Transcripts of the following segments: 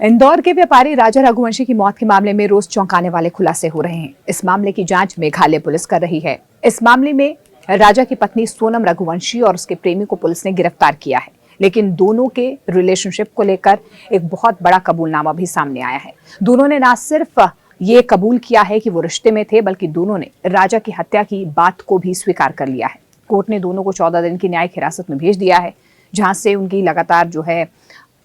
इंदौर के व्यापारी राजा रघुवंशी की मौत के मामले में रोज चौंकाने वाले खुलासे हो रहे हैं। इस मामले की जांच मेघालय पुलिस कर रही है। इस मामले में राजा की पत्नी सोनम रघुवंशी और उसके प्रेमी को पुलिस ने गिरफ्तार किया है, लेकिन दोनों के रिलेशनशिप को लेकर एक बहुत बड़ा कबूलनामा भी सामने आया है। दोनों ने न सिर्फ ये कबूल किया है कि वो रिश्ते में थे, बल्कि दोनों ने राजा की हत्या की बात को भी स्वीकार कर लिया है। कोर्ट ने दोनों को 14 दिन की न्यायिक हिरासत में भेज दिया है, जहां से उनकी लगातार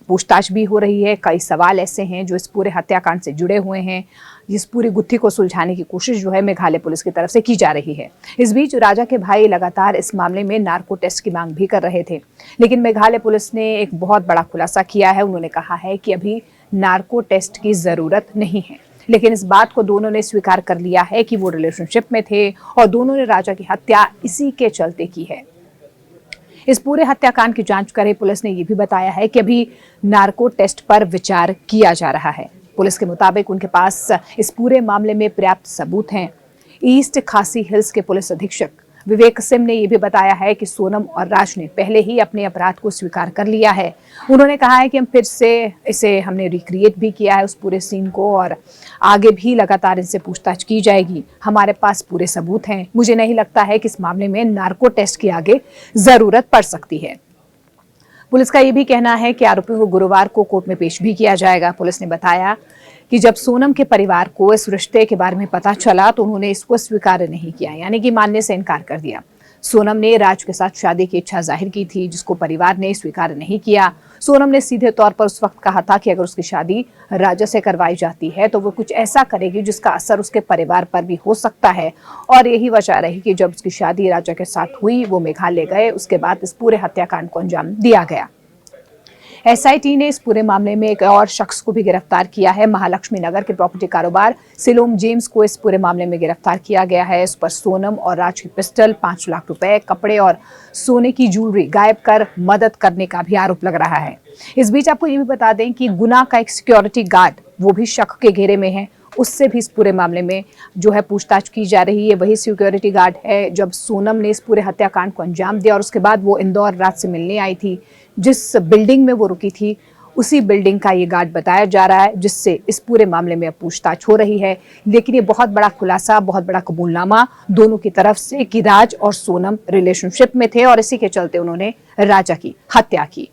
पूछताछ भी हो रही है। कई सवाल ऐसे हैं जो इस पूरे हत्याकांड से जुड़े हुए हैं। इस पूरी गुत्थी को सुलझाने की कोशिश मेघालय पुलिस की तरफ से की जा रही है। इस बीच राजा के भाई लगातार इस मामले में नार्को टेस्ट की मांग भी कर रहे थे, लेकिन मेघालय पुलिस ने एक बहुत बड़ा खुलासा किया है। उन्होंने कहा है कि अभी नार्को टेस्ट की जरूरत नहीं है, लेकिन इस बात को दोनों ने स्वीकार कर लिया है कि वो रिलेशनशिप में थे और दोनों ने राजा की हत्या इसी के चलते की है। इस पूरे हत्याकांड की जांच कर रही पुलिस ने यह भी बताया है कि अभी नार्को टेस्ट पर विचार किया जा रहा है। पुलिस के मुताबिक उनके पास इस पूरे मामले में पर्याप्त सबूत हैं। ईस्ट खासी हिल्स के पुलिस अधीक्षक विवेक सिंह ने यह भी बताया है कि सोनम और राज ने पहले ही अपने अपराध को स्वीकार कर लिया है। उन्होंने कहा है कि हम फिर से हमने रिक्रिएट भी किया है उस पूरे सीन को, और आगे भी लगातार इनसे पूछताछ की जाएगी। हमारे पास पूरे सबूत हैं। मुझे नहीं लगता है कि इस मामले में नार्को टेस्ट की आगे जरूरत पड़ सकती है। पुलिस का यह भी कहना है कि आरोपियों को गुरुवार को कोर्ट में पेश भी किया जाएगा। पुलिस ने बताया कि जब सोनम के परिवार को इस रिश्ते के बारे में पता चला तो उन्होंने इसको स्वीकार नहीं किया, यानी कि मानने से इनकार कर दिया। सोनम ने राज के साथ शादी की इच्छा जाहिर की थी, जिसको परिवार ने स्वीकार नहीं किया। सोनम ने सीधे तौर पर उस वक्त कहा था कि अगर उसकी शादी राजा से करवाई जाती है तो वो कुछ ऐसा करेगी जिसका असर उसके परिवार पर भी हो सकता है, और यही वजह रही कि जब उसकी शादी राजा के साथ हुई, वो मेघालय गए। उसके बाद इस पूरे हत्याकांड को अंजाम दिया गया। एसआईटी ने इस पूरे मामले में एक और शख्स को भी गिरफ्तार किया है। महालक्ष्मी नगर के प्रॉपर्टी कारोबार सिलोम जेम्स को इस पूरे मामले में गिरफ्तार किया गया है। इस पर सोनम और राज की पिस्टल, 5 लाख रुपए, कपड़े और सोने की ज्वेलरी गायब कर मदद करने का भी आरोप लग रहा है। इस बीच आपको ये भी बता दें कि गुना का एक सिक्योरिटी गार्ड वो भी शक के घेरे में है। उससे भी इस पूरे मामले में पूछताछ की जा रही है। वही सिक्योरिटी गार्ड है जब सोनम ने इस पूरे हत्याकांड को अंजाम दिया और उसके बाद वो इंदौर राज से मिलने आई थी। जिस बिल्डिंग में वो रुकी थी, उसी बिल्डिंग का ये गार्ड बताया जा रहा है, जिससे इस पूरे मामले में अब पूछताछ हो रही है। लेकिन ये बहुत बड़ा खुलासा, बहुत बड़ा कबूलनामा दोनों की तरफ से कि राज और सोनम रिलेशनशिप में थे और इसी के चलते उन्होंने राजा की हत्या की।